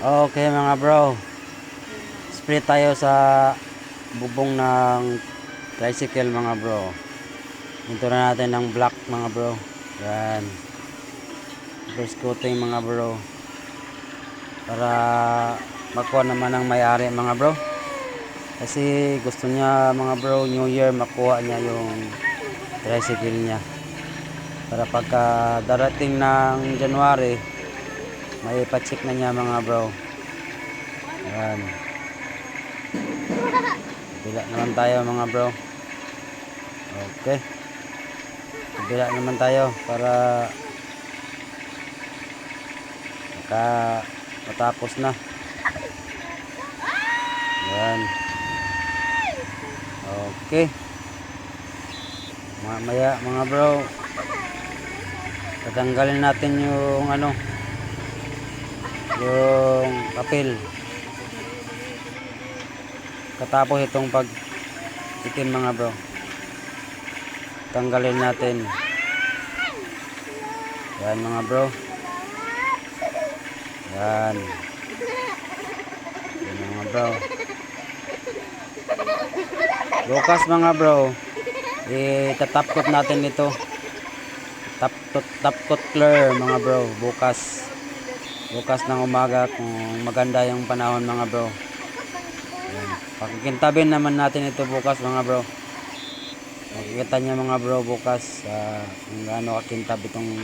Okay mga bro, spray tayo sa bubong ng tricycle mga bro. Ito na natin ng black mga bro. Yan. First coating mga bro. Para makuha naman ng may-ari mga bro. Kasi gusto niya mga bro, New Year makuha niya yung tricycle niya. Para pagka darating ng January, may ipacheck na niya mga bro. Yan. Bila naman tayo mga bro. Okay. Bila naman tayo para matapos na. Yan. Okay. Mamaya mga bro, tatanggalin natin yung yung kapil. Katapos itong pag itim mga bro, tanggalin natin. Yan mga bro. Yan. Yan mga bro. Bukas mga bro, itatapkot natin ito. Tapkot clear mga bro. Bukas ng umaga kung maganda yung panahon mga bro. Yan. Pakikintabin naman natin ito bukas mga bro. Makikita niya mga bro bukas kung gaano kakintab itong